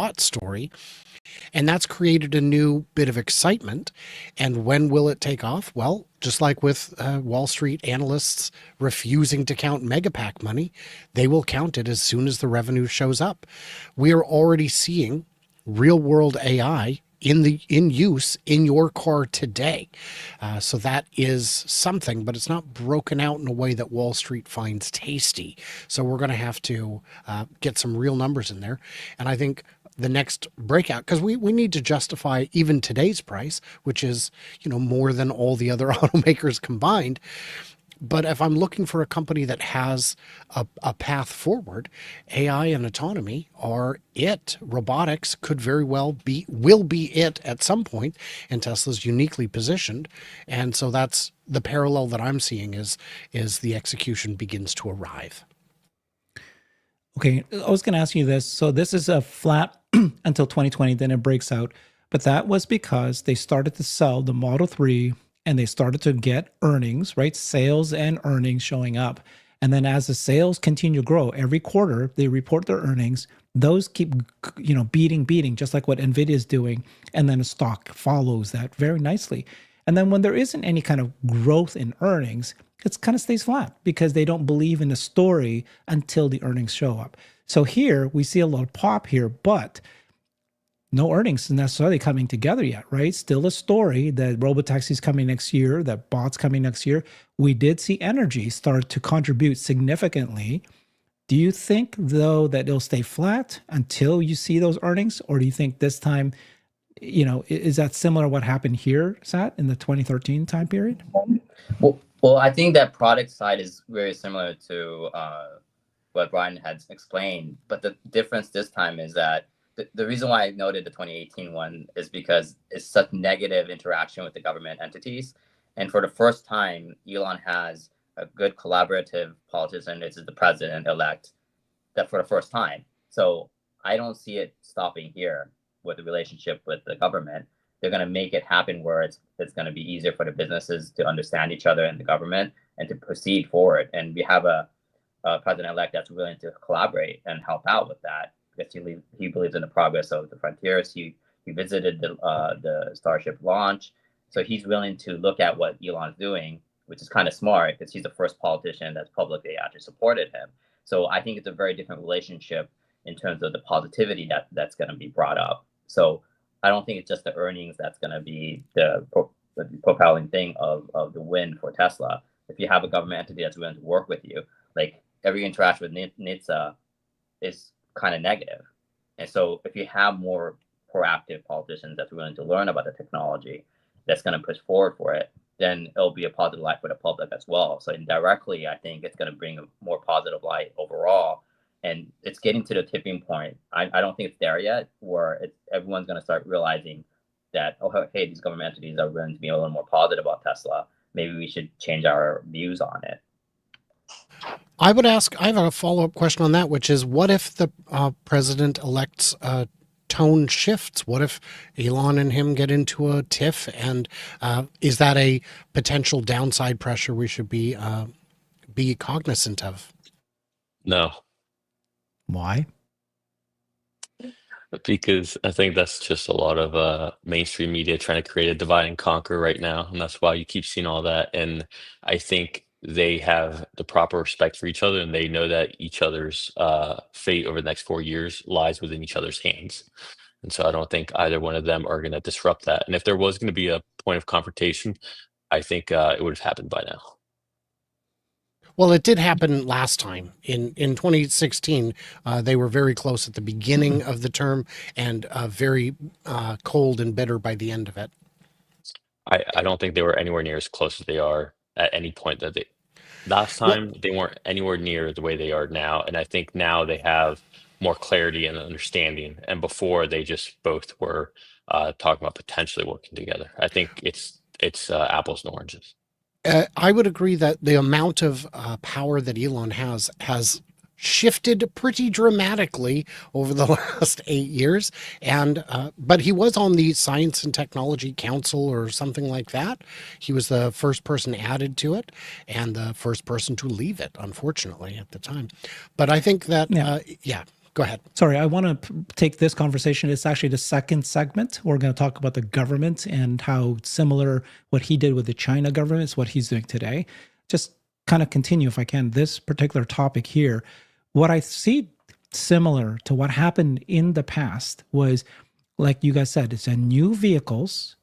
bot story, and that's created a new bit of excitement. And when will it take off? Well, just like with Wall Street analysts refusing to count megapack money, they will count it as soon as the revenue shows up. We are already seeing real world AI in use in your car today. So that is something, but it's not broken out in a way that Wall Street finds tasty. So we're going to have to get some real numbers in there. And I think the next breakout, because we need to justify even today's price, which is, more than all the other automakers combined. But if I'm looking for a company that has a path forward, AI and autonomy are it. Robotics could very well will be it at some point, and Tesla's uniquely positioned. And so that's the parallel that I'm seeing is the execution begins to arrive. Okay, I was going to ask you this. So this is a flat until 2020, then it breaks out. But that was because they started to sell the Model 3 and they started to get earnings, right? Sales and earnings showing up. And then as the sales continue to grow every quarter, they report their earnings. Those keep, beating, just like what NVIDIA is doing. And then the stock follows that very nicely. And then when there isn't any kind of growth in earnings, it kind of stays flat because they don't believe in the story until the earnings show up. So here we see a little pop here, but no earnings necessarily coming together yet, right? Still a story that robotaxis coming next year, that bots coming next year. We did see energy start to contribute significantly. Do you think, though, that it'll stay flat until you see those earnings? Or do you think this time, is that similar to what happened here, Sat, in the 2013 time period? Well, I think that product side is very similar to what Brian had explained. But the difference this time is that the reason why I noted the 2018 one is because it's such negative interaction with the government entities. And for the first time, Elon has a good collaborative politician. This is the president-elect, that for the first time. So I don't see it stopping here with the relationship with the government. They're going to make it happen where it's going to be easier for the businesses to understand each other and the government and to proceed forward. And we have a president-elect that's willing to collaborate and help out with that, because he believes in the progress of the frontiers. He visited the Starship launch. So he's willing to look at what Elon's doing, which is kind of smart because he's the first politician that's publicly actually supported him. So I think it's a very different relationship in terms of the positivity that's going to be brought up. So I don't think it's just the earnings that's going to be the propelling thing of the win for Tesla. If you have a government entity that's willing to work with you, like every interaction with NHTSA is kind of negative. And so if you have more proactive politicians that's willing to learn about the technology, that's going to push forward for it, then it'll be a positive light for the public as well. So indirectly, I think it's going to bring a more positive light overall. And it's getting to the tipping point. I don't think it's there yet, where everyone's going to start realizing that, oh, hey, these government entities are willing to be a little more positive about Tesla. Maybe we should change our views on it. I have a follow-up question on that, which is, what if the president-elect's tone shifts? What if Elon and him get into a tiff? And is that a potential downside pressure we should be cognizant of? No. Why? Because I think that's just a lot of mainstream media trying to create a divide and conquer right now. And that's why you keep seeing all that. And I think they have the proper respect for each other, and they know that each other's fate over the next 4 years lies within each other's hands. And so I don't think either one of them are going to disrupt that. And if there was going to be a point of confrontation, I think it would have happened by now. Well, it did happen last time in 2016. They were very close at the beginning of the term and very cold and bitter by the end of it. I don't think they were anywhere near as close as they are at any point that they last time. They weren't anywhere near the way they are now. And I think now they have more clarity and understanding. And before, they just both were talking about potentially working together. I think it's apples and oranges. I would agree that the amount of power that Elon has shifted pretty dramatically over the last 8 years. And but he was on the Science and Technology Council or something like that. He was the first person added to it and the first person to leave it, unfortunately, at the time. But I think that, go ahead. Sorry, I want to take this conversation. It's actually the second segment. We're going to talk about the government and how similar what he did with the China government is what he's doing today. Just kind of continue, if I can, this particular topic here. What I see similar to what happened in the past was, like you guys said, it's a new vehicles,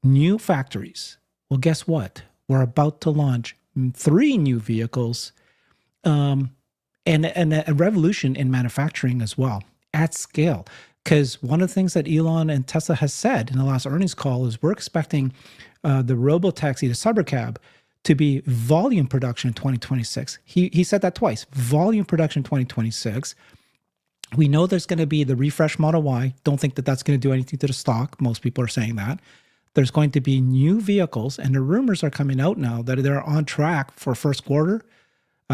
new factories. Well, guess what? We're about to launch 3 new vehicles, and a revolution in manufacturing as well at scale. Because one of the things that Elon and Tesla has said in the last earnings call is we're expecting the robotaxi, the cybercab, to be volume production in 2026. He said that twice, volume production 2026. We know there's going to be the refresh Model Y. Don't think that that's going to do anything to the stock. Most people are saying that. There's going to be new vehicles, and the rumors are coming out now that they're on track for first quarter,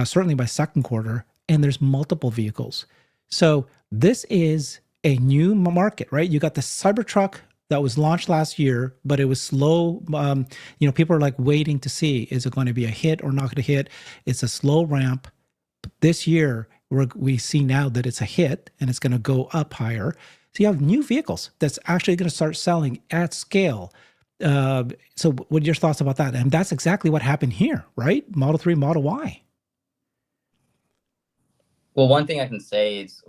certainly by second quarter, and there's multiple vehicles. So this is a new market, right? You got the Cybertruck that was launched last year, but it was slow. People are like waiting to see, is it going to be a hit or not going to hit? It's a slow ramp. This year, we see now that it's a hit and it's going to go up higher. So you have new vehicles that's actually going to start selling at scale. So what are your thoughts about that? And that's exactly what happened here, right? Model 3, Model Y. Well, one thing I can say is,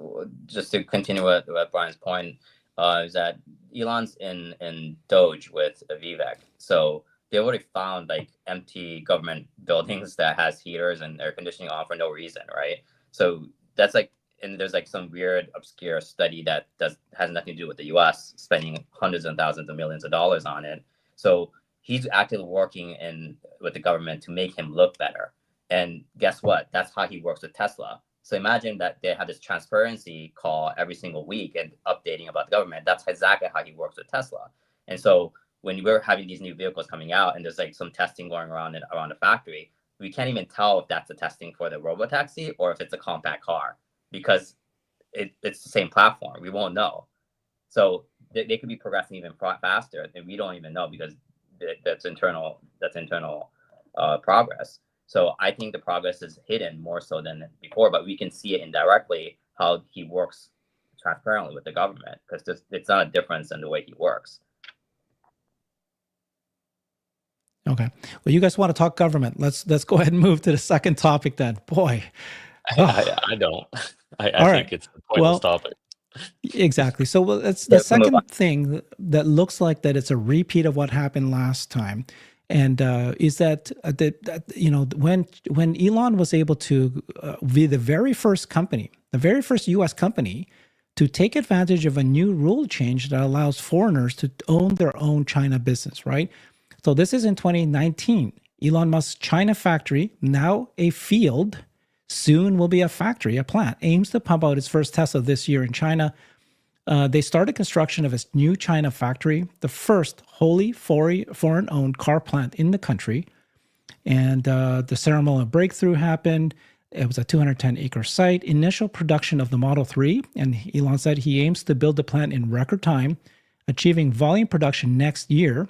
just to continue at Brian's point, is that Elon's in Doge with Vivek. So they already found like empty government buildings that has heaters and air conditioning on for no reason, right? So that's like, and there's like some weird obscure study that has nothing to do with the US spending hundreds and thousands of millions of dollars on it. So he's actively working with the government to make him look better. And guess what? That's how he works with Tesla. So imagine that they have this transparency call every single week and updating about the government. That's exactly how he works with Tesla. And so when we're having these new vehicles coming out and there's like some testing going around the factory, we can't even tell if that's the testing for the robotaxi or if it's a compact car, because it's the same platform. We won't know. So they could be progressing even faster, and we don't even know because that's internal progress. So I think the progress is hidden more so than before, but we can see it indirectly how he works transparently with the government, because it's not a difference in the way he works. Okay. Well, you guys want to talk government. Let's go ahead and move to the second topic then. Boy. I don't. I think it's a pointless topic. Exactly. So it's the second thing that looks like that it's a repeat of what happened last time. And is that when Elon was able to be the very first company, the very first U.S. company to take advantage of a new rule change that allows foreigners to own their own China business, right? So this is in 2019. Elon Musk's China factory, now a field, soon will be a factory, a plant, aims to pump out its first Tesla this year in China. They started construction of its new China factory, the first wholly foreign-owned car plant in the country. And the ceremonial breakthrough happened. It was a 210-acre site. Initial production of the Model 3, and Elon said he aims to build the plant in record time, achieving volume production next year.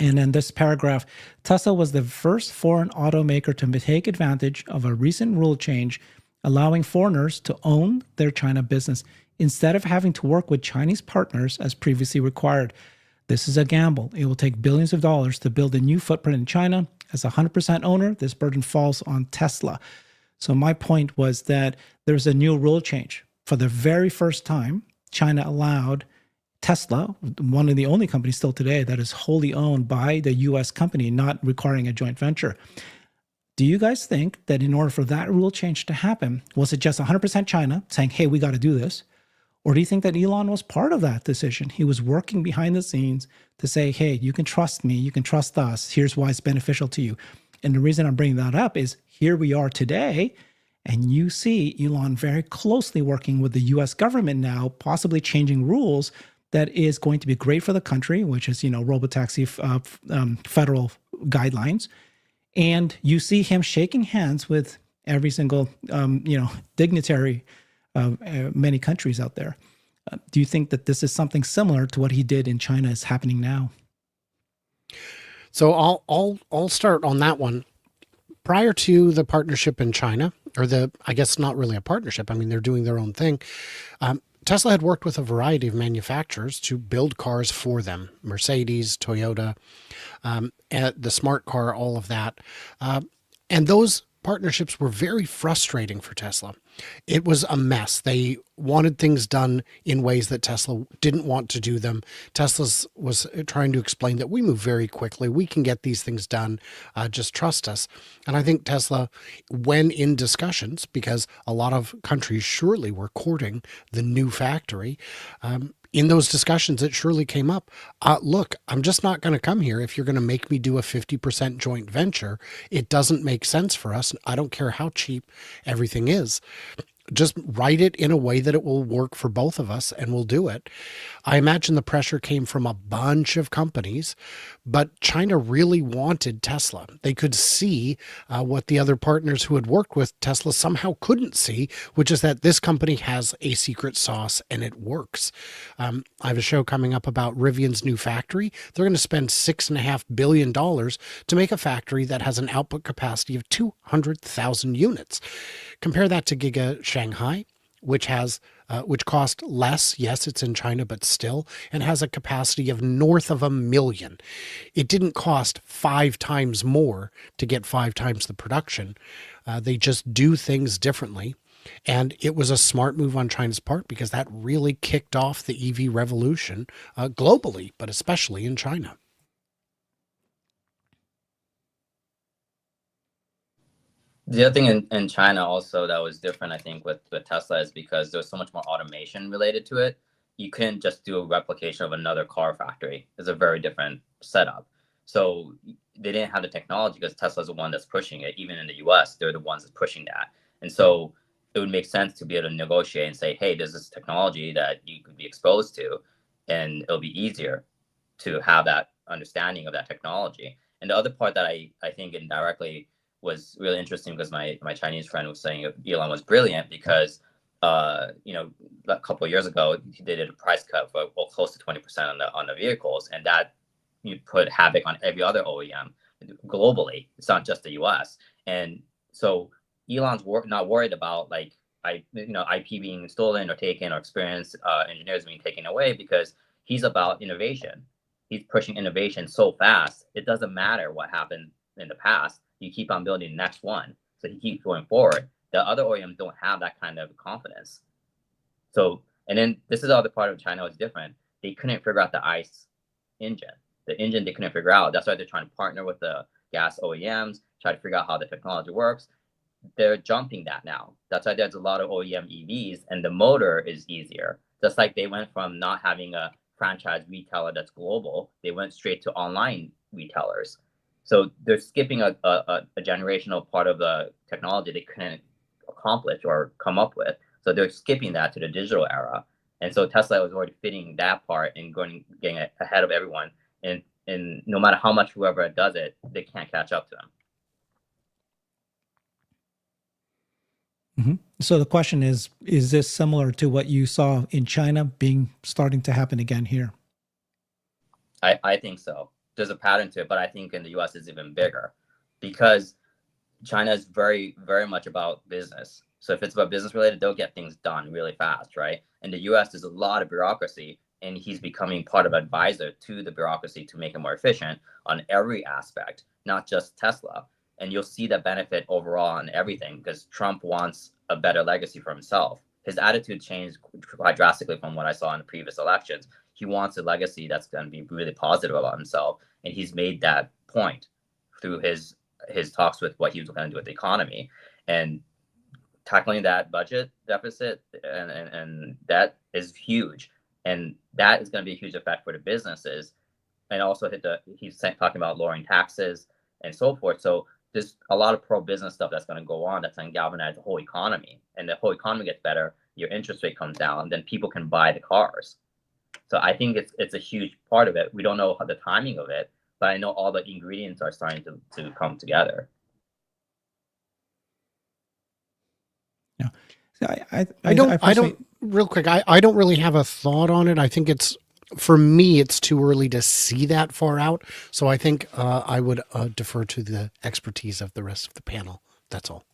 And in this paragraph, Tesla was the first foreign automaker to take advantage of a recent rule change, allowing foreigners to own their China business instead of having to work with Chinese partners as previously required. This is a gamble. It will take billions of dollars to build a new footprint in China. As a 100% owner, this burden falls on Tesla. So my point was that there's a new rule change. For the very first time, China allowed Tesla, one of the only companies still today that is wholly owned by the U.S. company, not requiring a joint venture. Do you guys think that in order for that rule change to happen, was it just 100% China saying, hey, we got to do this? Or do you think that Elon was part of that decision? He was working behind the scenes to say, hey, you can trust me, you can trust us, here's why it's beneficial to you. And the reason I'm bringing that up is here we are today, and you see Elon very closely working with the U.S. government now, possibly changing rules that is going to be great for the country, which is, robotaxi federal guidelines. And you see him shaking hands with every single, dignitary of many countries out there. Do you think that this is something similar to what he did in China is happening now? So I'll start on that one. Prior to the partnership in China, I guess not really a partnership. I mean, they're doing their own thing. Tesla had worked with a variety of manufacturers to build cars for them: Mercedes, Toyota, and the smart car, all of that. And those partnerships were very frustrating for Tesla. It was a mess. They wanted things done in ways that Tesla didn't want to do them. Tesla was trying to explain that we move very quickly. We can get these things done. Just trust us. And I think Tesla, when in discussions, because a lot of countries surely were courting the new factory, in those discussions, it surely came up. Look, I'm just not going to come here if you're going to make me do a 50% joint venture. It doesn't make sense for us. I don't care how cheap everything is. Just write it in a way that it will work for both of us, and we'll do it. I imagine the pressure came from a bunch of companies, but China really wanted Tesla. They could see what the other partners who had worked with Tesla somehow couldn't see, which is that this company has a secret sauce and it works. I have a show coming up about Rivian's new factory. They're going to spend $6.5 billion to make a factory that has an output capacity of 200,000 units. Compare that to Giga Shanghai, which cost less. Yes, it's in China, but still, and has a capacity of north of 1 million. It didn't cost 5 times more to get 5 times the production. They just do things differently. And it was a smart move on China's part because that really kicked off the EV revolution globally, but especially in China. The other thing in China also that was different, I think, with Tesla is because there's so much more automation related to it. You couldn't just do a replication of another car factory. It's a very different setup. So they didn't have the technology because Tesla's the one that's pushing it. Even in the US, they're the ones that's pushing that. And so it would make sense to be able to negotiate and say, hey, there's this technology that you could be exposed to, and it'll be easier to have that understanding of that technology. And the other part that I think indirectly was really interesting because my Chinese friend was saying Elon was brilliant because a couple of years ago he did a price cut for close to 20% on the vehicles, and that you put havoc on every other OEM globally. It's not just the US. And so Elon's not worried about like IP being stolen or taken or experienced engineers being taken away because he's about innovation. He's pushing innovation so fast. It doesn't matter what happened in the past. You keep on building the next one. So he keeps going forward. The other OEMs don't have that kind of confidence. So, and then this is the other part of China was different. They couldn't figure out the ICE engine. The engine they couldn't figure out. That's why they're trying to partner with the gas OEMs, try to figure out how the technology works. They're jumping that now. That's why there's a lot of OEM EVs, and the motor is easier. Just like they went from not having a franchise retailer that's global, they went straight to online retailers. So they're skipping a generational part of the technology they couldn't accomplish or come up with. So they're skipping that to the digital era. And so Tesla was already fitting that part and getting ahead of everyone. And no matter how much whoever does it, they can't catch up to them. Mm-hmm. So the question is this similar to what you saw in China starting to happen again here? I think so. There's a pattern to it, but I think in the US it's even bigger because China is very, very much about business. So if it's about business related, they'll get things done really fast, right? In the US, there's a lot of bureaucracy, and he's becoming part of advisor to the bureaucracy to make it more efficient on every aspect, not just Tesla. And you'll see the benefit overall on everything because Trump wants a better legacy for himself. His attitude changed quite drastically from what I saw in the previous elections. He wants a legacy that's going to be really positive about himself. And he's made that point through his talks with what he was going to do with the economy. And tackling that budget deficit and that is huge. And that is going to be a huge effect for the businesses. And also he's talking about lowering taxes and so forth. So there's a lot of pro-business stuff that's going to go on that's going to galvanize the whole economy. And the whole economy gets better, your interest rate comes down, and then people can buy the cars. So I think it's a huge part of it. We don't know the timing of it, but I know all the ingredients are starting to come together. Yeah, I don't real quick. I don't really have a thought on it. I think for me, it's too early to see that far out. So I think I would defer to the expertise of the rest of the panel. That's all.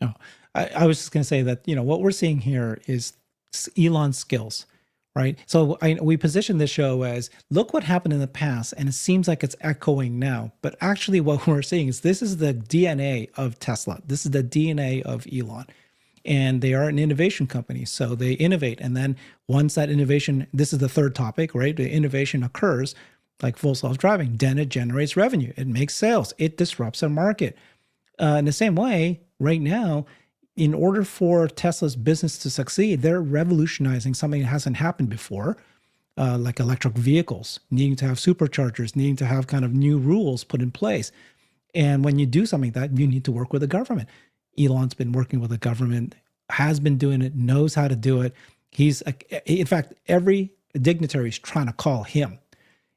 No, I was just going to say that, what we're seeing here is Elon's skills, right? So we position this show as, look what happened in the past, and it seems like it's echoing now. But actually what we're seeing is this is the DNA of Tesla. This is the DNA of Elon. And they are an innovation company. So they innovate. And then once that innovation, this is the third topic, right? The innovation occurs, like full self-driving, then it generates revenue. It makes sales. It disrupts a market. In the same way, right now, in order for Tesla's business to succeed, they're revolutionizing something that hasn't happened before, like electric vehicles, needing to have superchargers, needing to have kind of new rules put in place. And when you do something like that, you need to work with the government. Elon's been working with the government, has been doing it, knows how to do it. In fact, every dignitary is trying to call him,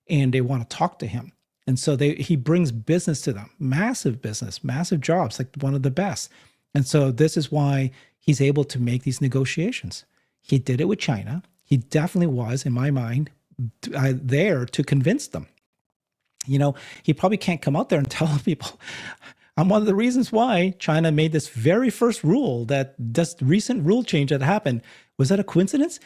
and they want to talk to him. And so he brings business to them, massive business, massive jobs, like one of the best. And so this is why he's able to make these negotiations. He did it with China. He definitely was, in my mind, there to convince them. He probably can't come out there and tell people, I'm one of the reasons why China made this very first rule, this recent rule change that happened. Was that a coincidence?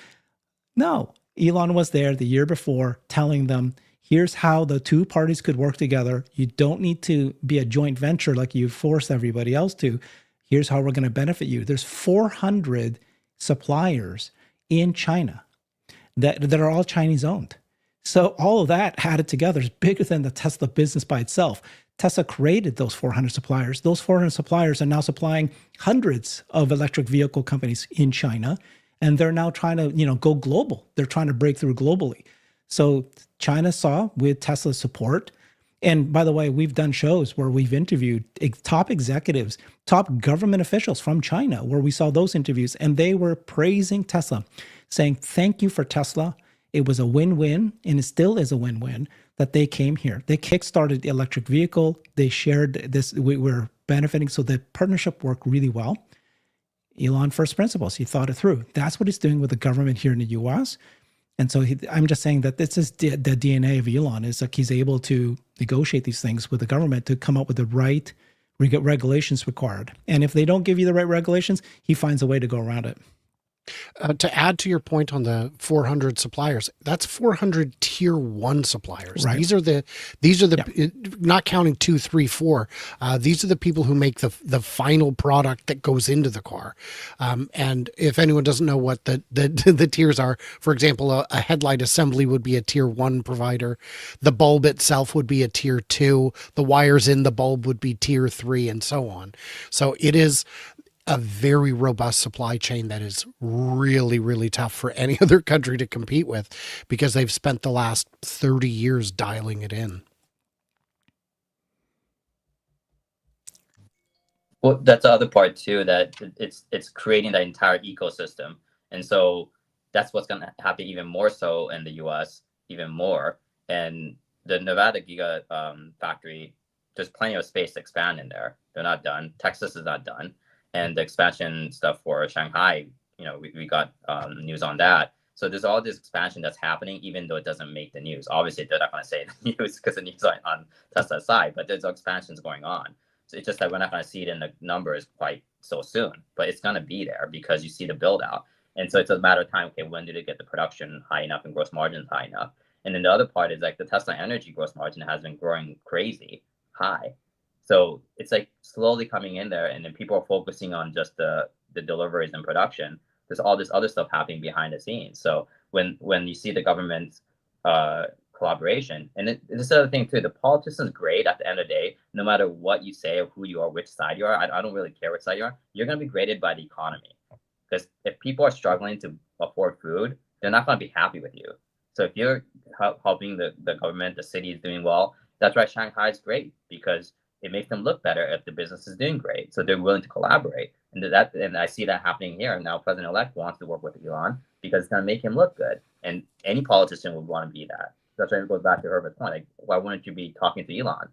No. Elon was there the year before telling them, here's how the two parties could work together. You don't need to be a joint venture like you force everybody else to. Here's how we're going to benefit you. There's 400 suppliers in China that are all Chinese owned. So all of that added together is bigger than the Tesla business by itself. Tesla created those 400 suppliers. Those 400 suppliers are now supplying hundreds of electric vehicle companies in China, and they're now trying to, go global. They're trying to break through globally. So China saw with Tesla's support, and by the way, we've done shows where we've interviewed top executives, top government officials from China, where we saw those interviews, and they were praising Tesla, saying, thank you for Tesla. It was a win-win, and it still is a win-win that they came here. They kickstarted the electric vehicle. They shared this. We were benefiting. So the partnership worked really well. Elon first principles. He thought it through. That's what he's doing with the government here in the U.S. And so I'm just saying that this is the DNA of Elon, is like he's able to negotiate these things with the government to come up with the right regulations required. And if they don't give you the right regulations, he finds a way to go around it. To add to your point on the 400 suppliers, that's 400 tier 1 suppliers. Right. These are the not counting 2, 3, 4. These are the people who make the final product that goes into the car. And if anyone doesn't know what the tiers are, for example, a headlight assembly would be a tier 1 provider. The bulb itself would be a tier 2. The wires in the bulb would be tier 3, and so on. So it is a very robust supply chain that is really, really tough for any other country to compete with, because they've spent the last 30 years dialing it in. Well, that's the other part too, that it's creating that entire ecosystem. And so that's what's going to happen even more so in the US, even more. And the Nevada Giga factory, there's plenty of space to expand in there. They're not done. Texas is not done. And the expansion stuff for Shanghai, we got news on that. So there's all this expansion that's happening, even though it doesn't make the news. Obviously, they're not going to say the news because the news on Tesla's side, but there's expansions going on. So it's just that we're not going to see it in the numbers quite so soon, but it's going to be there because you see the build out. And so it's a matter of time. Okay, when did it get the production high enough and gross margins high enough? And then the other part is like the Tesla Energy gross margin has been growing crazy high. So it's like slowly coming in there, and then people are focusing on just the deliveries and production. There's all this other stuff happening behind the scenes. So when you see the government collaboration, and this is the other thing too, the politician's great at the end of the day, no matter what you say or who you are, which side you are, I don't really care which side you are, you're going to be graded by the economy. Because if people are struggling to afford food, they're not going to be happy with you. So if you're helping the government, the city is doing well, that's why Shanghai is great, because it makes them look better if the business is doing great. So they're willing to collaborate. And I see that happening here. Now President-elect wants to work with Elon because it's going to make him look good. And any politician would want to be that. That's why it goes back to Herbert's point. Like, why wouldn't you be talking to Elon?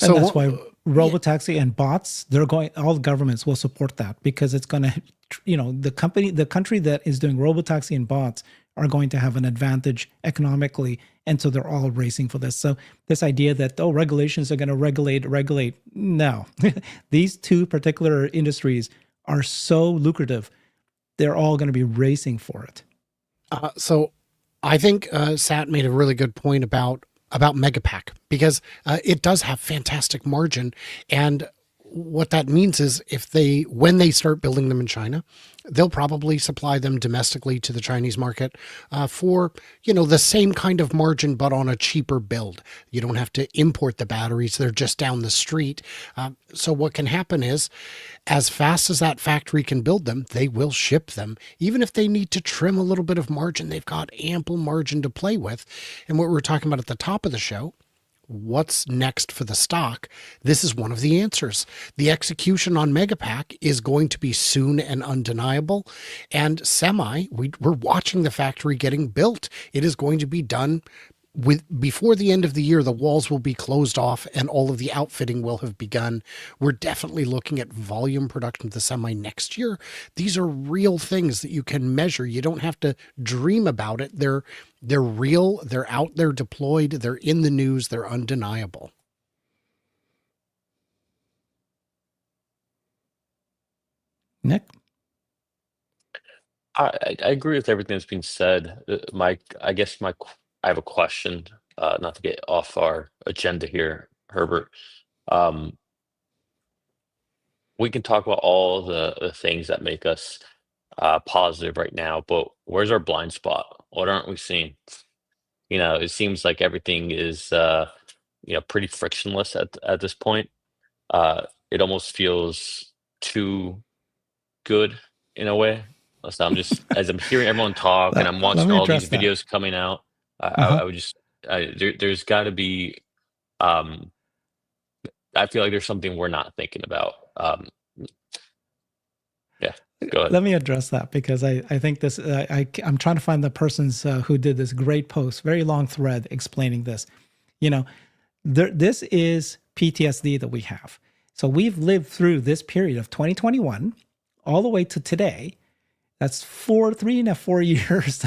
And that's why robotaxi and bots, all governments will support that, because it's going to, the country that is doing robotaxi and bots are going to have an advantage economically. And so they're all racing for this. So this idea that, oh, regulations are going to regulate. No, these two particular industries are so lucrative. They're all going to be racing for it. So I think Sat made a really good point about Megapack, because it does have fantastic margin. And what that means is when they start building them in China, they'll probably supply them domestically to the Chinese market for, the same kind of margin, but on a cheaper build. You don't have to import the batteries. They're just down the street. So what can happen is, as fast as that factory can build them, they will ship them. Even if they need to trim a little bit of margin, they've got ample margin to play with. And what we were talking about at the top of the show, what's next for the stock? This is one of the answers. The execution on Megapack is going to be soon and undeniable. And we're watching the factory getting built. It is going to be done before the end of the year. The walls will be closed off and all of the outfitting will have begun. We're definitely looking at volume production of the Semi next year. These are real things that you can measure. You don't have to dream about it. They're real. They're out there deployed. They're in the news. They're undeniable. Nick? I agree with everything that's been said. I have a question, not to get off our agenda here, Herbert. We can talk about all the things that make us positive right now, but where's our blind spot? What aren't we seeing? It seems like everything is pretty frictionless at this point. It almost feels too good in a way. So as I'm hearing everyone talk and I'm Let watching me all these address that. videos coming out, Uh-huh. I would just there's got to be. Um, I feel like there's something we're not thinking about. Yeah, go ahead. Let me address that, because I think this, I'm trying to find the persons who did this great post, very long thread explaining this. This is PTSD that we have. So we've lived through this period of 2021 all the way to today. That's 3.5 years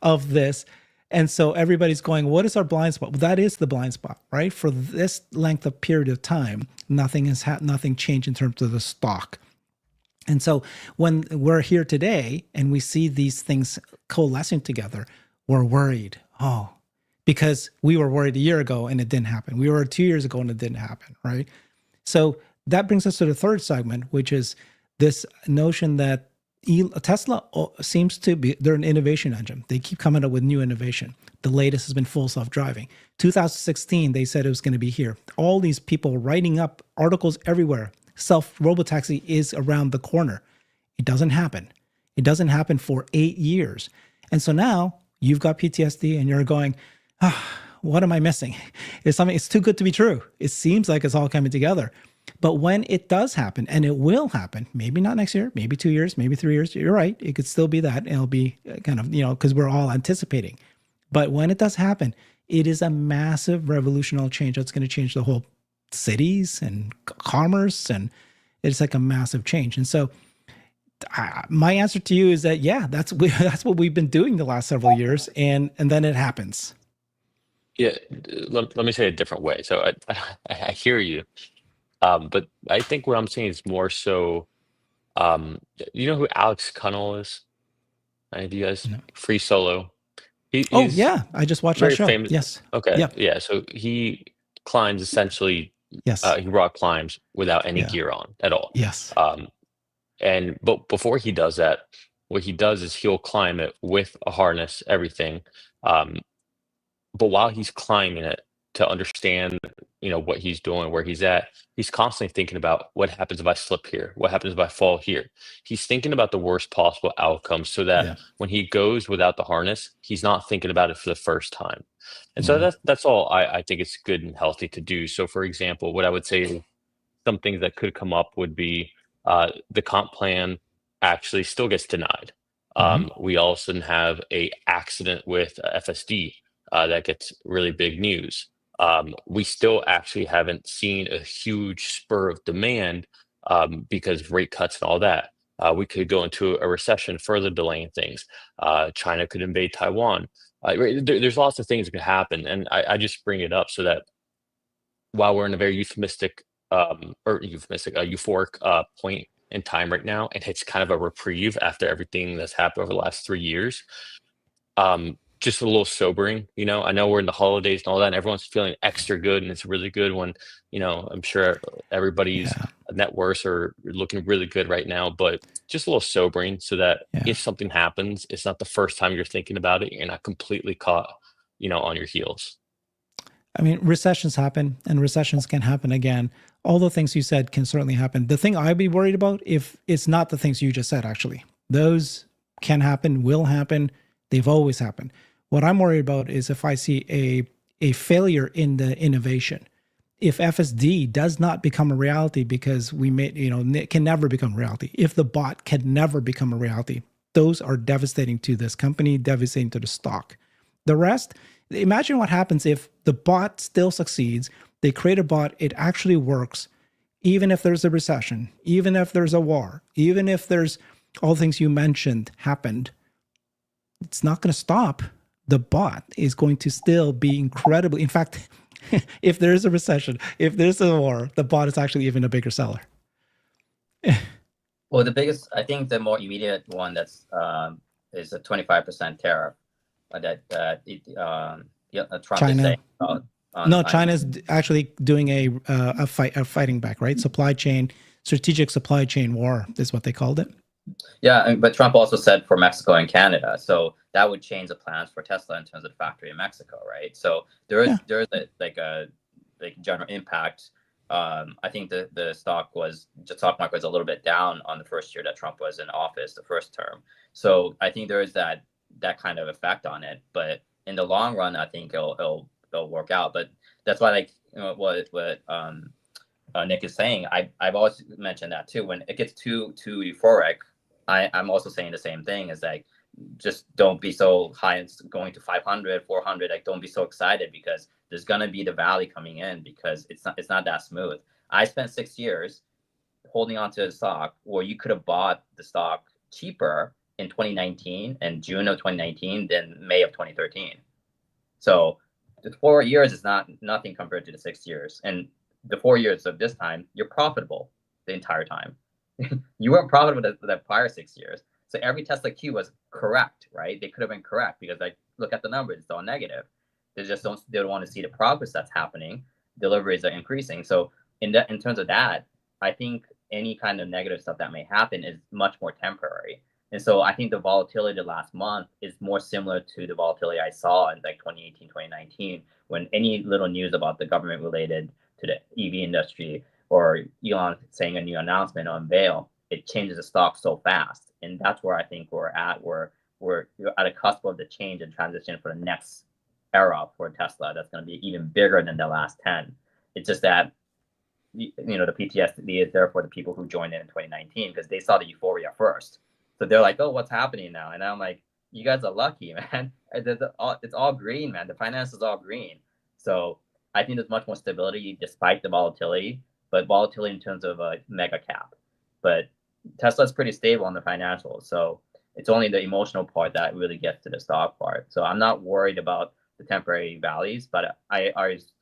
of this. And so everybody's going, what is our blind spot? Well, that is the blind spot, right? For this length of period of time, nothing changed in terms of the stock. And so when we're here today and we see these things coalescing together, we're worried. Oh, because we were worried a year ago and it didn't happen. We were 2 years ago and it didn't happen, right? So that brings us to the third segment, which is this notion that Tesla seems to be, they're an innovation engine. They keep coming up with new innovation. The latest has been full self-driving. 2016, they said it was going to be here. All these people writing up articles everywhere. Robotaxi is around the corner. It doesn't happen. It doesn't happen for 8 years. And so now you've got PTSD and you're going, what am I missing? It's too good to be true. It seems like it's all coming together. But when it does happen, and it will happen, maybe not next year, maybe 2 years, maybe 3 years, you're right. It could still be that. It'll be kind of, because we're all anticipating. But when it does happen, it is a massive revolutionary change that's going to change the whole cities and commerce. And it's like a massive change. And so my answer to you is that, yeah, that's what we've been doing the last several years. And then it happens. Yeah, let me say it a different way. So I hear you. But I think what I'm saying is more so, you know who Alex Cunnell is? Any of you guys? No. Free Solo. He's I just watched that very show. famous. Yes. Okay. Yep. Yeah. So he climbs essentially. Yes. He rock climbs without any gear on at all. Yes. But before he does that, what he does is he'll climb it with a harness, everything. But while he's climbing it, to understand, what he's doing, where he's at, he's constantly thinking about what happens if I slip here? What happens if I fall here? He's thinking about the worst possible outcomes so that when he goes without the harness, he's not thinking about it for the first time. And so that's all I think it's good and healthy to do. So for example, what I would say is some things that could come up would be the comp plan actually still gets denied. We also have a accident with FSD that gets really big news. We still actually haven't seen a huge spur of demand because of rate cuts and all that. We could go into a recession, further delaying things. China could invade Taiwan. There's lots of things that could happen, and I just bring it up so that while we're in a very euphoric point in time right now, and it's kind of a reprieve after everything that's happened over the last 3 years. Just a little sobering, I know we're in the holidays and all that, and everyone's feeling extra good, and it's really good when, I'm sure everybody's Yeah. net worths are looking really good right now, but just a little sobering so that Yeah. if something happens, it's not the first time you're thinking about it. You're not completely caught, on your heels. I mean, recessions happen and recessions can happen again. All the things you said can certainly happen. The thing I'd be worried about, if it's not the things you just said, actually, those can happen, will happen. They've always happened. What I'm worried about is if I see a failure in the innovation. If FSD does not become a reality because it can never become a reality. If the bot can never become a reality, those are devastating to this company, devastating to the stock. The rest, imagine what happens if the bot still succeeds. They create a bot, it actually works, even if there's a recession, even if there's a war, even if there's all the things you mentioned happened, it's not going to stop. The bot is going to still be incredibly, in fact, if there is a recession, if there's a war, the bot is actually even a bigger seller. Well, I think the more immediate one is a 25% tariff that Trump China. is saying about. No, China's actually doing a fighting back, right? Strategic supply chain war is what they called it. Yeah, but Trump also said for Mexico and Canada, so that would change the plans for Tesla in terms of the factory in Mexico, right? So there is a general impact. I think the stock market was a little bit down on the first year that Trump was in office, the first term. So I think there is that kind of effect on it, but in the long run, I think it'll work out. But that's why, what Nick is saying, I've always mentioned that too. When it gets too euphoric, I'm also saying the same thing. Is like, just don't be so high and going to 500, 400. Like, don't be so excited because there's gonna be the valley coming in because it's not that smooth. I spent 6 years holding on to the stock where you could have bought the stock cheaper in 2019 and June of 2019 than May of 2013. So the 4 years is nothing compared to the 6 years. And the 4 years of this time, you're profitable the entire time. You weren't profitable the prior 6 years. So every Tesla Q was correct, right? They could have been correct because, like, look at the numbers, it's all negative. They don't want to see the progress that's happening. Deliveries are increasing. So in terms of that, I think any kind of negative stuff that may happen is much more temporary. And so I think the volatility last month is more similar to the volatility I saw in like 2018, 2019, when any little news about the government related to the EV industry or Elon saying a new announcement on unveil, it changes the stock so fast. And that's where I think we're at. We're at a cusp of the change and transition for the next era for Tesla that's going to be even bigger than the last 10. It's just that, the PTSD is there for the people who joined in 2019 because they saw the euphoria first. So they're like, oh, what's happening now? And I'm like, you guys are lucky, man. It's all green, man. The finance is all green. So I think there's much more stability despite the volatility, but volatility in terms of a mega cap. But Tesla's pretty stable on the financials. So it's only the emotional part that really gets to the stock part. So I'm not worried about the temporary valleys, but I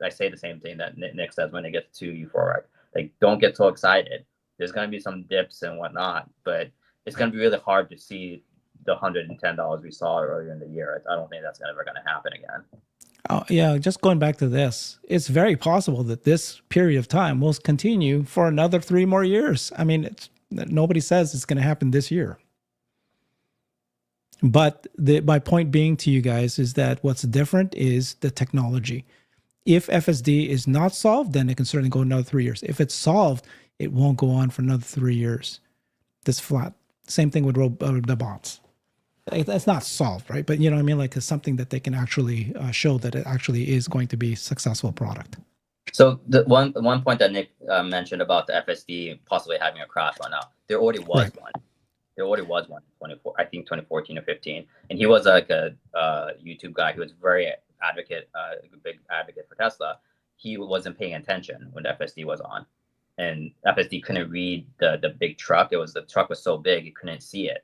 say the same thing that Nick says when it gets too euphoric. Like, don't get so excited. There's going to be some dips and whatnot, but it's going to be really hard to see the $110 we saw earlier in the year. I don't think that's ever going to happen again. Oh, yeah, just going back to this, it's very possible that this period of time will continue for another 3 more years. I mean, nobody says it's going to happen this year. But my point being to you guys is that what's different is the technology. If FSD is not solved, then it can certainly go another 3 years. If it's solved, it won't go on for another 3 years. This flat. Same thing with the bots. It's not solved, right? But you know what I mean? Like, it's something that they can actually show that it actually is going to be a successful product. So the one point that Nick mentioned about the FSD possibly having a crash right now, there already was one. There already was one in 2014 or 15. And he was like a YouTube guy who was very big advocate for Tesla. He wasn't paying attention when the FSD was on. and FSD couldn't read the big truck. The truck was so big it couldn't see it.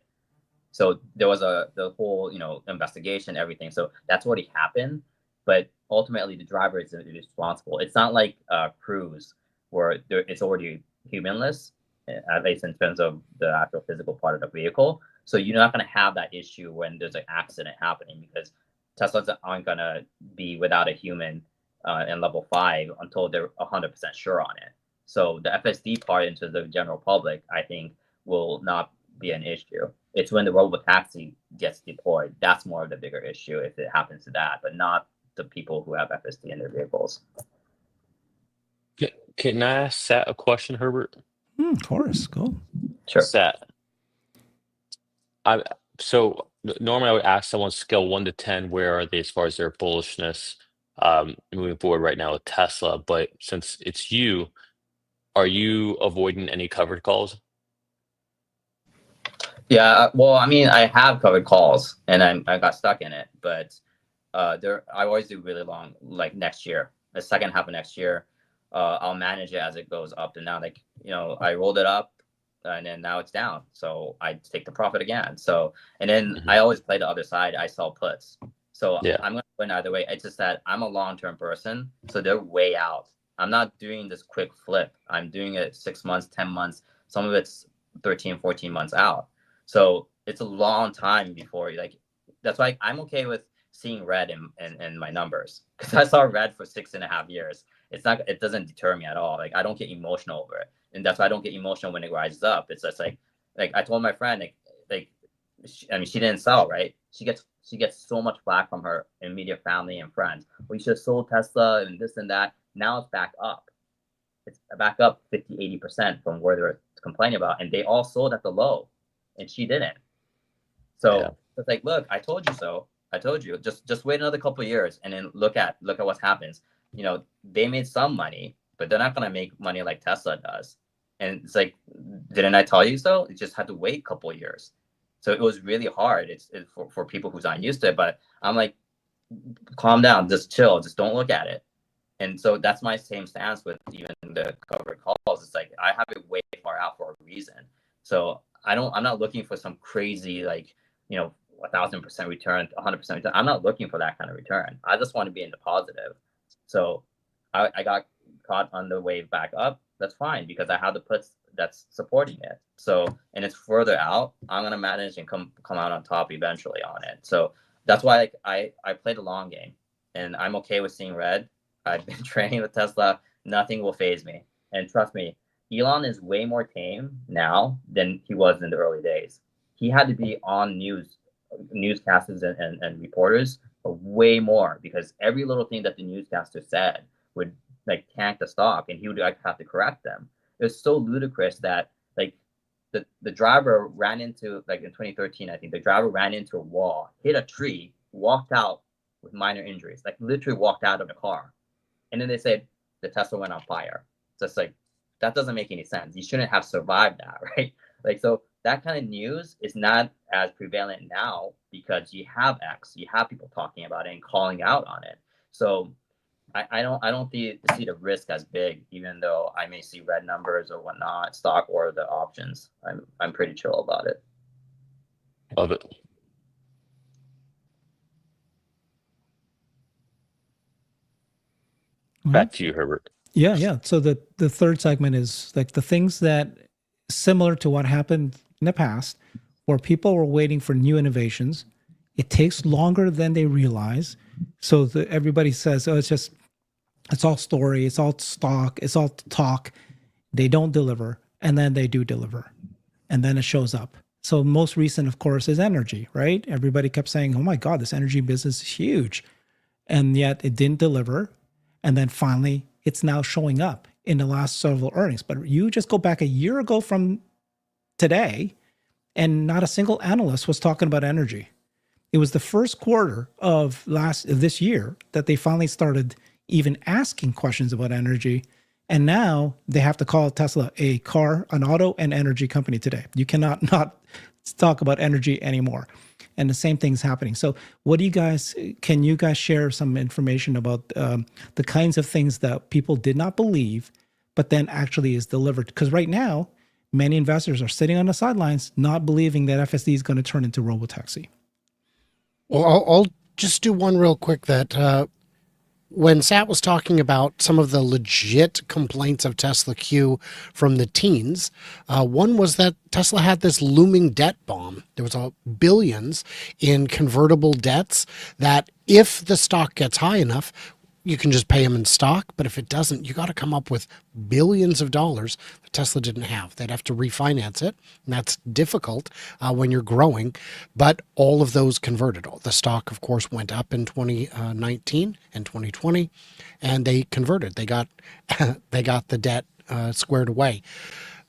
So there was the whole investigation, everything. So that's what happened. But ultimately, the driver is responsible. It's not like Cruise where it's already humanless, at least in terms of the actual physical part of the vehicle. So you're not going to have that issue when there's an accident happening, because Teslas aren't going to be without a human in level 5 until they're 100% sure on it. So the FSD part into the general public, I think, will not be an issue. It's when the robotaxi gets deployed, that's more of the bigger issue if it happens to that, but not the people who have FSD in their vehicles. Can I ask Sat a question, Herbert? Of course, go. Sure. Sat, normally I would ask someone scale 1 to 10, where are they as far as their bullishness moving forward right now with Tesla? But since it's you, are you avoiding any covered calls? Yeah, well, I mean, I have covered calls and I got stuck in it, but I always do really long, like next year, the second half of next year. I'll manage it as it goes up and down. Like, I rolled it up and then now it's down. So I take the profit again. So, and then I always play the other side. I sell puts. So Yeah. I'm going to win either way. It's just that I'm a long-term person. So they're way out. I'm not doing this quick flip. I'm doing it 6 months, 10 months. Some of it's 13, 14 months out. So it's a long time before that's why I'm okay with seeing red in my numbers, because I saw red for 6.5 years. It doesn't deter me at all. Like, I don't get emotional over it. And that's why I don't get emotional when it rises up. It's just like I told my friend, she didn't sell, right? She gets so much flack from her immediate family and friends. We should have sold Tesla and this and that. Now it's back up. It's back up 50, 80% from where they were complaining about. And they all sold at the low and she didn't. So It's like, look, I told you so. I told you, just wait another couple of years and then look at what happens. They made some money, but they're not going to make money like Tesla does. And it's like, didn't I tell you so? You just had to wait a couple of years. So it was really hard. It's for people who's not used to it. But I'm like, calm down, just chill, just don't look at it. And so that's my same stance with even the covered calls. It's like, I have it way far out for a reason. So I'm not looking for some crazy 1,000% return, 100% return. I'm not looking for that kind of return. I just want to be in the positive. So I got caught on the wave back up. That's fine, because I have the puts that's supporting it. So, and it's further out. I'm gonna manage and come out on top eventually on it. So that's why I play the long game, and I'm okay with seeing red. I've been training with Tesla. Nothing will phase me. And trust me, Elon is way more tame now than he was in the early days. He had to be on newscasters and reporters way more, because every little thing that the newscaster said would tank the stock, and he would have to correct them. It was so ludicrous that the driver ran into, in 2013, I think the driver ran into a wall, hit a tree, walked out with minor injuries, literally walked out of the car. And then they said the Tesla went on fire. So it's that doesn't make any sense. You shouldn't have survived that, right? So that kind of news is not as prevalent now, because you have X, you have people talking about it and calling out on it. So I don't see the risk as big, even though I may see red numbers or whatnot, stock or the options. I'm pretty chill about it. Love it. Back to you, Herbert. Yeah. So the third segment is the things that similar to what happened in the past, where people were waiting for new innovations. It takes longer than they realize. So everybody says, oh, it's all story, it's all stock, it's all talk. They don't deliver, and then they do deliver, and then it shows up. So most recent, of course, is energy, right? Everybody kept saying, oh my God, this energy business is huge. And yet it didn't deliver. And then finally, it's now showing up in the last several earnings. But you just go back a year ago from today, and not a single analyst was talking about energy. It was the first quarter of this year that they finally started even asking questions about energy. And now they have to call Tesla an auto and energy company today. You cannot not talk about energy anymore. And the same thing's happening. So can you guys share some information about the kinds of things that people did not believe, but then actually is delivered. Because right now, many investors are sitting on the sidelines, not believing that FSD is going to turn into robotaxi. Well, I'll just do one real quick that when Sat was talking about some of the legit complaints of Tesla Q from the teens, one was that Tesla had this looming debt bomb. There was billions in convertible debts that if the stock gets high enough, you can just pay them in stock. But if it doesn't, you got to come up with billions of dollars that Tesla didn't have. They'd have to refinance it. And that's difficult when you're growing. But all of those converted. The stock, of course, went up in 2019 and 2020, and they converted. They got they got the debt squared away.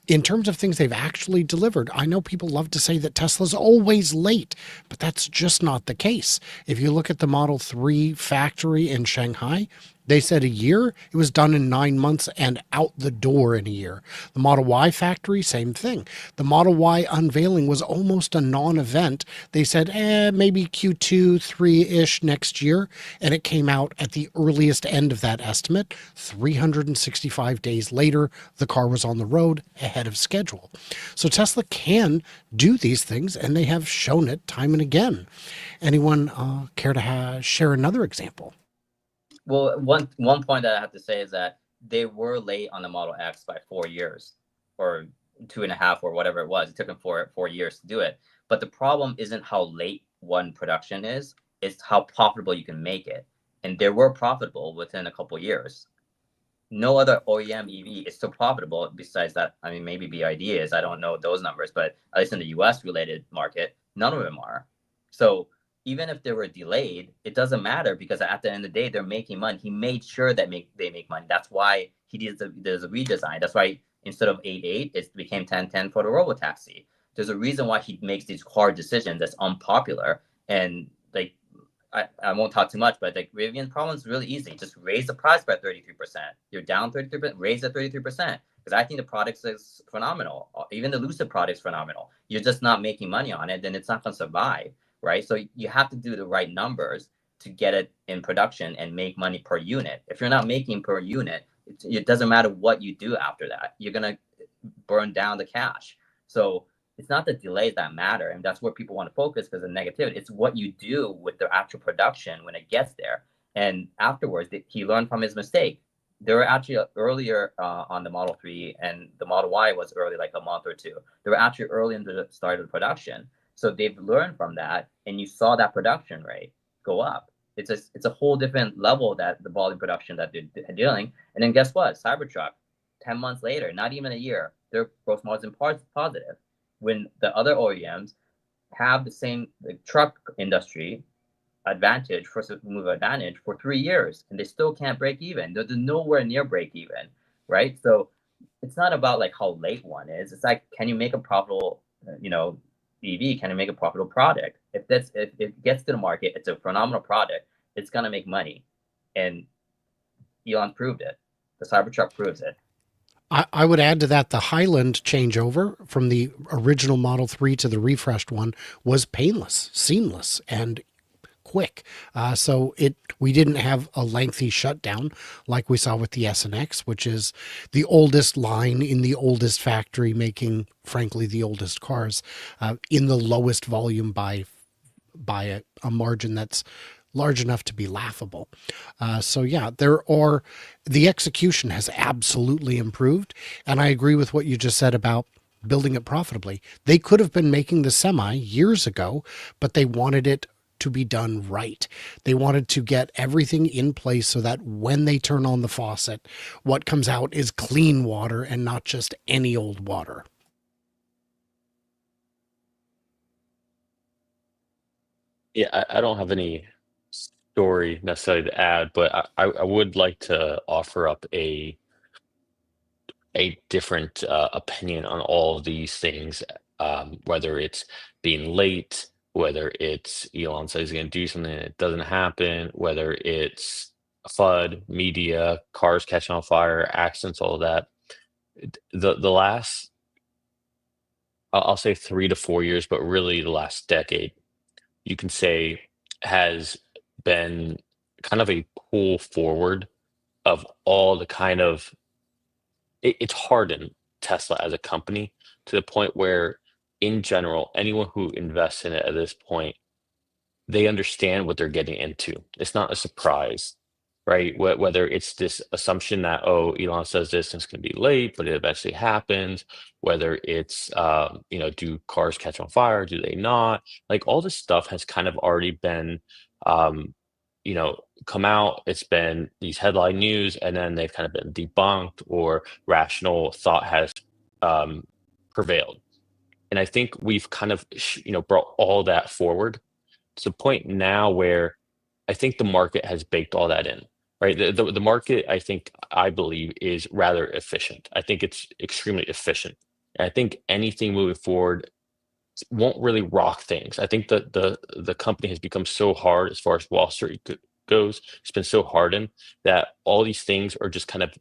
In terms of things they've actually delivered, I know people love to say that Tesla's always late, but that's just not the case. If you look at the Model 3 factory in Shanghai, they said a year. It was done in 9 months and out the door in a year. The Model Y factory, same thing. The Model Y unveiling was almost a non-event. They said, maybe Q2, 3-ish next year. And it came out at the earliest end of that estimate. 365 days later, the car was on the road ahead of schedule. So Tesla can do these things, and they have shown it time and again. Anyone care to share another example? Well, one point that I have to say is that they were late on the Model X by 4 years, or 2.5, or whatever it was. It took them four years to do it. But the problem isn't how late one production is; it's how profitable you can make it. And they were profitable within a couple of years. No other OEM EV is so profitable besides that. I mean, maybe BYD is. I don't know those numbers, but at least in the US related market, none of them are. So even if they were delayed, it doesn't matter, because at the end of the day, they're making money. He made sure that they make money. That's why there's a redesign. That's why instead of 8.8, it became 10.10 for the robotaxi. There's a reason why he makes these hard decisions that's unpopular. And like, I won't talk too much, but like Rivian's problem is really easy. Just raise the price by 33%. You're down 33%, raise it 33%. Because I think the product is phenomenal. Even the Lucid product is phenomenal. You're just not making money on it, then it's not going to survive, right? So you have to do the right numbers to get it in production and make money per unit. If you're not making per unit, it doesn't matter what you do after that. You're going to burn down the cash. So it's not the delays that matter, and that's where people want to focus because of negativity. It's what you do with the actual production when it gets there. And afterwards, he learned from his mistake. They were actually earlier on the Model 3, and the Model Y was early, like a month or two. They were actually early into the start of the production. So they've learned from that, and you saw that production rate go up. It's a whole different level, that the volume production that they're dealing. And then guess what? Cybertruck, 10 months later, not even a year, their gross margin positive. When the other OEMs have the same truck industry advantage, first mover advantage, for 3 years, and they still can't break even. They're nowhere near break even, right? So it's not about like how late one is. It's like, can you make a profitable, EV? Can you make a profitable product? If it gets to the market, it's a phenomenal product. It's gonna make money, and Elon proved it. The Cybertruck proves it. I would add to that the Highland changeover from the original Model 3 to the refreshed one was painless, seamless, and quick. So we didn't have a lengthy shutdown like we saw with the S and X, which is the oldest line in the oldest factory, making, frankly, the oldest cars in the lowest volume by a margin that's large enough to be laughable. So yeah, the execution has absolutely improved. And I agree with what you just said about building it profitably. They could have been making the Semi years ago, but they wanted it to be done right. They wanted to get everything in place so that when they turn on the faucet, what comes out is clean water and not just any old water. Yeah, I don't have any story necessarily to add, but I would like to offer up a different opinion on all of these things, whether it's being late, whether it's Elon says he's going to do something and it doesn't happen, whether it's FUD, media, cars catching on fire, accidents, all of that. The last, I'll say 3 to 4 years, but really the last decade, you can say, has been kind of a pull forward of all the kind of it's hardened Tesla as a company to the point where, in general, anyone who invests in it at this point, they understand what they're getting into. It's not a surprise, right? Whether it's this assumption that, oh, Elon says this and it's going to be late, but it eventually happens. Whether it's, do cars catch on fire? Do they not? Like all this stuff has kind of already been, um, come out. It's been these headline news, and then they've kind of been debunked, or rational thought has um, prevailed. And I think we've kind of, brought all that forward to the point now where I think the market has baked all that in, right? The market, I believe, is rather efficient. I think it's extremely efficient. And I think anything moving forward won't really rock things. I think that the company has become so hard as far as Wall Street goes. It's been so hardened that all these things are just kind of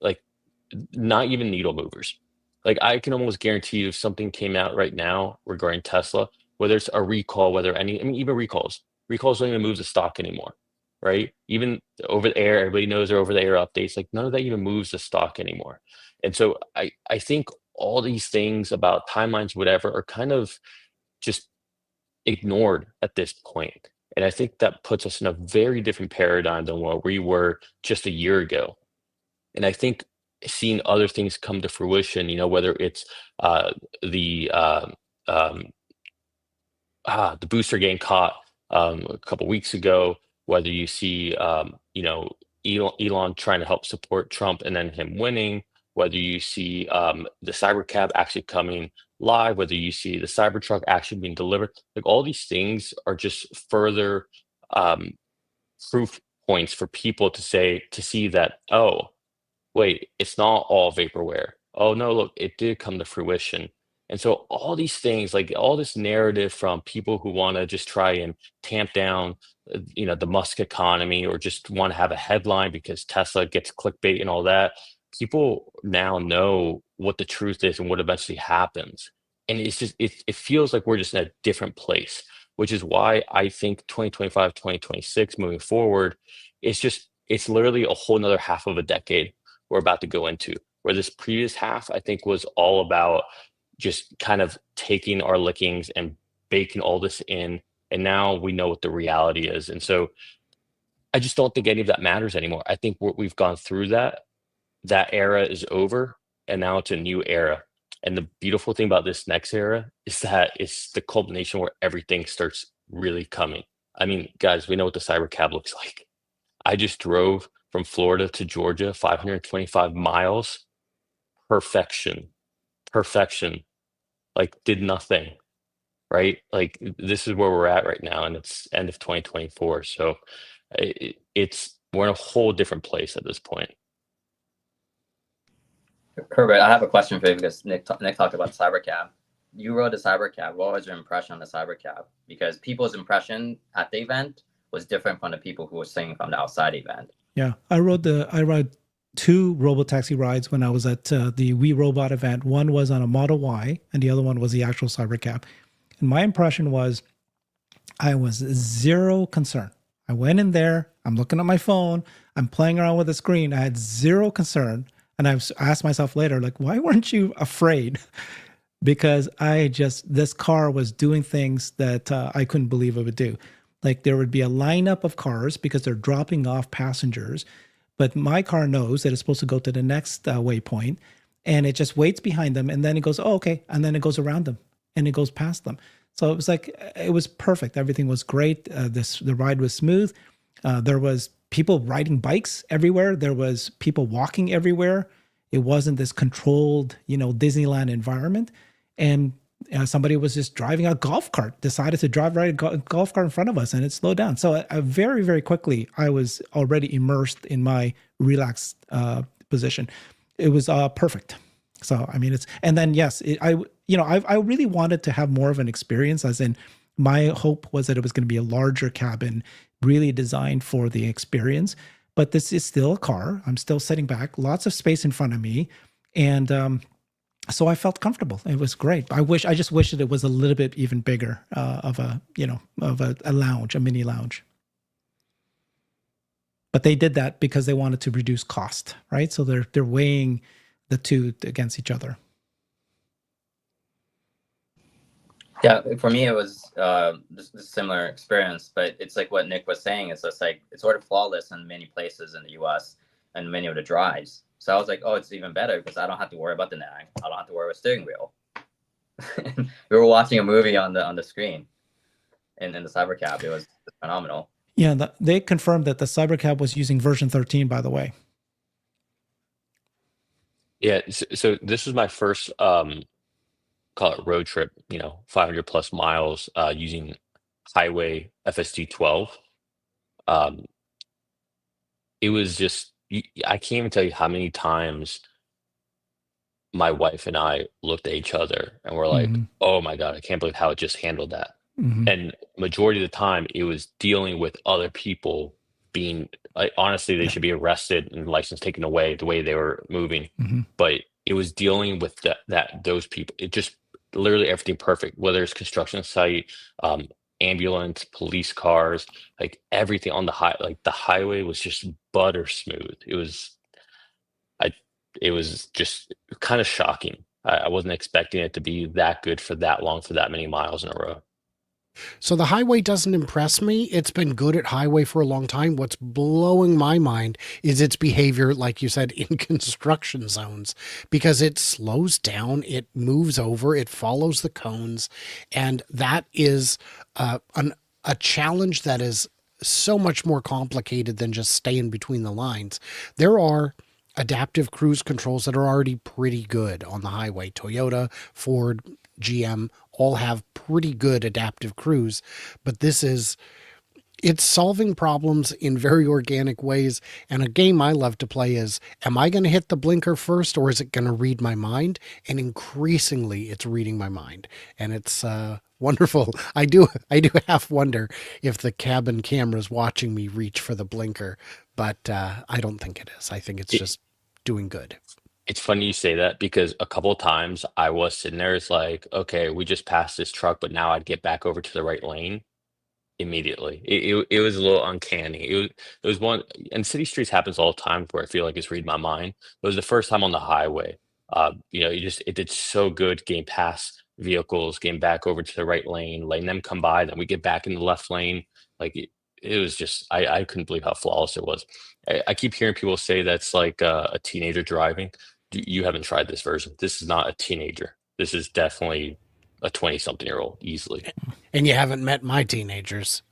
like not even needle movers. Like I can almost guarantee you if something came out right now regarding Tesla, whether it's a recall, even recalls don't even move the stock anymore, right? Even over the air, everybody knows they're over the air updates. Like none of that even moves the stock anymore. And so I think all these things about timelines, whatever, are kind of just ignored at this point. And I think that puts us in a very different paradigm than what we were just a year ago. And I think seeing other things come to fruition, whether it's the the booster getting caught a couple weeks ago, whether you see Elon trying to help support Trump and then him winning, whether you see the Cybercab actually coming live, whether you see the Cybertruck actually being delivered, like all these things are just further proof points for people to see that, oh, wait, it's not all vaporware. Oh no, look, it did come to fruition. And so all these things, like all this narrative from people who want to just try and tamp down, the Musk economy, or just want to have a headline because Tesla gets clickbait and all that. People now know what the truth is and what eventually happens. And it's just, it feels like we're just in a different place, which is why I think 2025, 2026 moving forward, it's literally a whole nother half of a decade we're about to go into, where this previous half, I think, was all about just kind of taking our lickings and baking all this in. And now we know what the reality is. And so I just don't think any of that matters anymore. I think we've gone through that. That era is over, and now it's a new era. And the beautiful thing about this next era is that it's the culmination where everything starts really coming. I mean, guys, we know what the Cybercab looks like. I just drove from Florida to Georgia, 525 miles. Perfection. Like did nothing, right? Like this is where we're at right now, and it's end of 2024. So we're in a whole different place at this point. Herbert, I have a question for you because Nick talked about Cybercab. You rode the Cybercab. What was your impression on the Cybercab? Because people's impression at the event was different from the people who were seeing from the outside event. Yeah, I rode 2 robotaxi rides when I was at the We Robot event. One was on a Model Y, and the other one was the actual Cybercab. And my impression was, I was zero concern. I went in there, I'm looking at my phone, I'm playing around with the screen. I had zero concern. And I asked myself later, like, why weren't you afraid? Because this car was doing things that I couldn't believe it would do. Like there would be a lineup of cars because they're dropping off passengers. But my car knows that it's supposed to go to the next waypoint, and it just waits behind them. And then it goes, oh, okay. And then it goes around them and it goes past them. So it was perfect. Everything was great. The ride was smooth. There was people riding bikes everywhere. There was people walking everywhere. It wasn't this controlled, Disneyland environment. And somebody was just driving a golf cart, decided to ride a golf cart in front of us, and it slowed down. So very, very quickly, I was already immersed in my relaxed position. It was perfect. So, I mean, I really wanted to have more of an experience, as in my hope was that it was going to be a larger cabin, really designed for the experience. But this is still a car. I'm still sitting back, lots of space in front of me. And so I felt comfortable. It was great. I just wish that it was a little bit even bigger of a lounge, a mini lounge. But they did that because they wanted to reduce cost, right? So they're weighing the two against each other? Yeah, for me, it was just a similar experience, but it's like what Nick was saying. It's just like it's sort of flawless in many places in the U.S. and many of the drives. So I was like, oh, it's even better because I don't have to worry about the nag. I don't have to worry about steering wheel. We were watching a movie on the screen in the Cybercab. It was phenomenal. Yeah, they confirmed that the Cybercab was using version 13, by the way. Yeah, so this was my first call it road trip, 500 plus miles using highway FSD 12. Um, it was just I can't even tell you how many times my wife and I looked at each other and were like, Mm-hmm. "Oh my God, I can't believe how it just handled that." Mm-hmm. And majority of the time, it was dealing with other people being like, honestly, they Yeah. should be arrested and license taken away the way they were moving. Mm-hmm. But it was dealing with those people. It just literally everything perfect, whether it's construction site, um, ambulance, police cars, like everything on the highway was just butter smooth. I it was just kind of shocking. I wasn't expecting it to be that good for that long for that many miles in a row. So the highway doesn't impress me. It's been good at highway for a long time. What's blowing my mind is its behavior, like you said, in construction zones, because it slows down, it moves over, it follows the cones. And that is a challenge that is so much more complicated than just staying between the lines. There are adaptive cruise controls that are already pretty good on the highway. Toyota, Ford, GM all have pretty good adaptive cruise, but it's solving problems in very organic ways. And a game I love to play is, am I going to hit the blinker first or is it going to read my mind? And increasingly it's reading my mind. And it's wonderful. I do half wonder if the cabin camera's watching me reach for the blinker, but I don't think it is. I think it's It, just doing good. it's funny you say that because a couple of times I was sitting there, it's like, okay, we just passed this truck, but now I'd get back over to the right lane immediately. It was a little uncanny. It was one, and city streets happens all the time where I feel like it's read my mind. It was the first time on the highway. It did so good getting past vehicles, getting back over to the right lane, letting them come by, then we get back in the left lane. Like it was just I couldn't believe how flawless it was. I keep hearing people say that's like a teenager driving. You haven't tried this version. This is not a teenager. This is definitely a 20-something-year-old easily. And you haven't met my teenagers.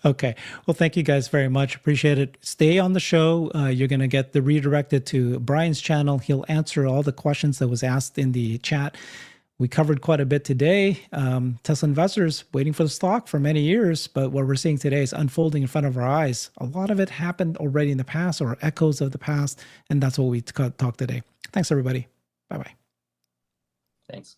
Okay. Well, thank you guys very much. Appreciate it. Stay on the show. You're going to get the redirected to Brian's channel. He'll answer all the questions that was asked in the chat. We covered quite a bit today. Tesla investors waiting for the stock for many years, but what we're seeing today is unfolding in front of our eyes. A lot of it happened already in the past or echoes of the past, and that's what we talked today. Thanks, everybody. Bye-bye. Thanks.